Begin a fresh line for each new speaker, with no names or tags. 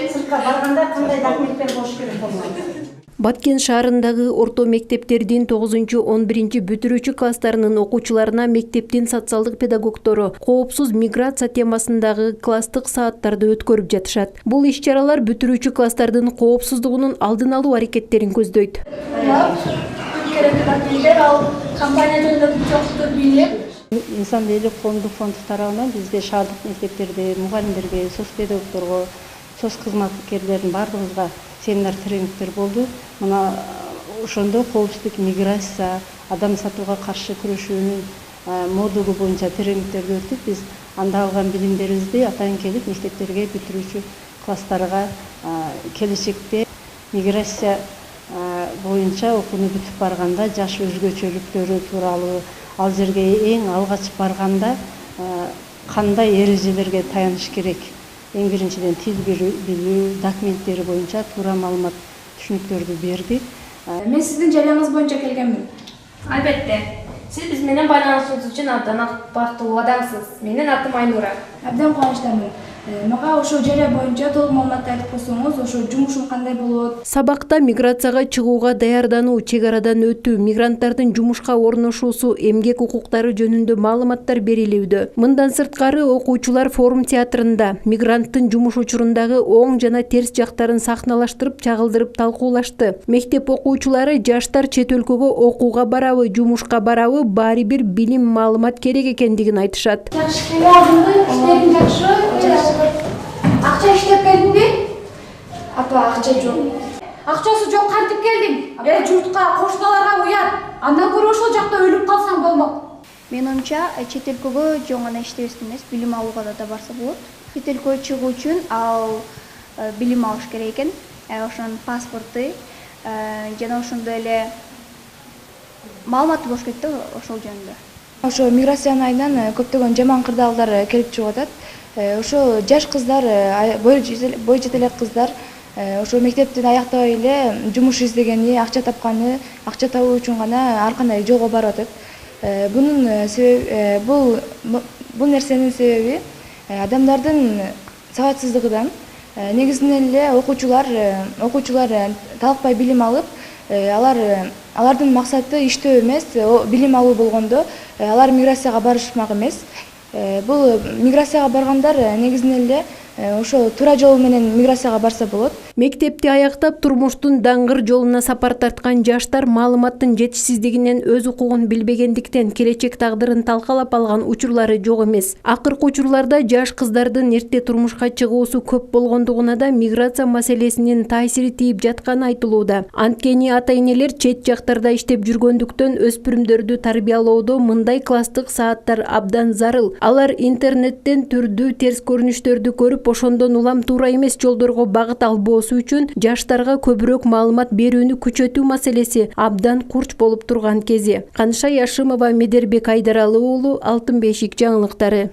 сыртка барганда кандай документтер болуш керек болот?
Баткен шаарындагы орто мектептердин 9-11 бүтүрүүчү класстарынын окуучуларына мектептин социалдык педагогдору коопсуз миграция темасындагы класстык сааттарды өткөрүп жатышат. Бул иш-чаралар бүтүрүүчү класстардын коопсуздугунун алдын алуу аракеттерин көздөйт.
Компания жөнүндө чоңдук билип,
Инсан бийлик коомдук фонду тарабынан бизге шаардык мектептерде мугалимдерге, соц педагогдорго, соц кызматкерлердин бардыгыбызга семинар тренингтер болду. Мына ошондо коопсуздук миграция, адам сатууга каршы күрөшүүнүн модулу боюнча тренингтерди өттүк. Биз анда алган билимдерибизди атайын келип мектептерге бүтүрүүчү класстарга келечекте миграция боюнча окууну бүтүп барганда жаш өзгөчөлүктөрү тууралуу, ал жерге эң алгач барганда кандай эрежелерге таяныш керек? Эң биринчиден тил билүү, документтери боюнча туура маалымат түшүнүктөрдү бердик.
Мен сиздин жарыяңыз боюнча келгенмин.
Албетте. Сиз биз менен байланышыңыз үчүн абдан бактылуу адамсыз. Менин атым Айнура.
Абдан кубанычтамын. Мага ошо жарыя боюнча толук маалымат айтып койсоңуз, ошо жумушум кандай болот?
Сабакта миграцияга чыгууга даярдануу, чек арадан өтүү, мигранттардын жумушка орношуусу, эмгек укуктары жөнүндө маалыматтар берилүүдө. Мындан сырткары окуучулар форум театрында мигранттын жумуш учурундагы оң жана терс жактарын сахналаштырып, чагылдырып талкуулашты. Мектеп окуучулары жаштар чет өлкөгө окууга барабы, жумушка барабы, баары бир билим, маалымат керек экендигин айтышат.
Жакшы келдиңби? Иштериң жакшы? Акча иштеп келдиңби? Апа, акча жок. Акчасы жок кантип келдиң? Журтка, кошуналарга уят. Андан көрө ошол жакта өлүп калсаң болмок.
Мен ойымча, чет өлкөгө жөн гана иштебестен эмес, билим алууга да барса болот. Чет өлкөгө чыгуу үчүн ал билим алыш керек экен. Ошонун паспорту жана ошондой эле маалыматы болуш керек да ошол жөнүндө.
Ошо миграциянын айынан көптөгөн жаман кырдаалдар келип чыгып атат. Ошо жаш кыздар, бой жетелек кыздар ошо мектептин аяктай эле жумуш издегени, акча тапканы, акча табуу үчүн гана ар кандай жолго барып атат. Бунун себеби бул нерсенин себеби адамдардын сабатсыздыгынан. Негизинен эле окуучулар талакпай билим алып, алардын максаты иштөө эмес, билим алуу болгондо алар миграцияга барышмак эмес. Бул миграцияга баргандар негизинен эле ошо туура жол менен миграцияга барса болот.
Мектепти аяктап турмуштун даңгыр жолуна сапар тарткан жаштар маалыматтын жетишсиздигинен өз укугун билбегендиктен келечек тагдырын талкалап алган учурлары жок эмес. Акыркы учурларда жаш кыздардын эрте турмушка чыгуусу көп болгондугуна да миграция маселесинин таасири тийип жатканы айтылууда. Анткени ата-энелер чет жактарда иштеп жүргөндүктөн өспүрүмдөрдү тарбиялоодо мындай класстык сааттар абдан зарыл. Алар интернеттен түрдүү терс көрүнүштөрдү көрүп, ошондон улам туура эмес жолдорго багыт албоосу үчүн жаштарга көбүрөөк маалымат берүүнү күчөтүү маселеси абдан курч болуп турган кези. Каныша Яшымова, Медербек Айдаралы уулу, Алтын бешик жаңылыктары.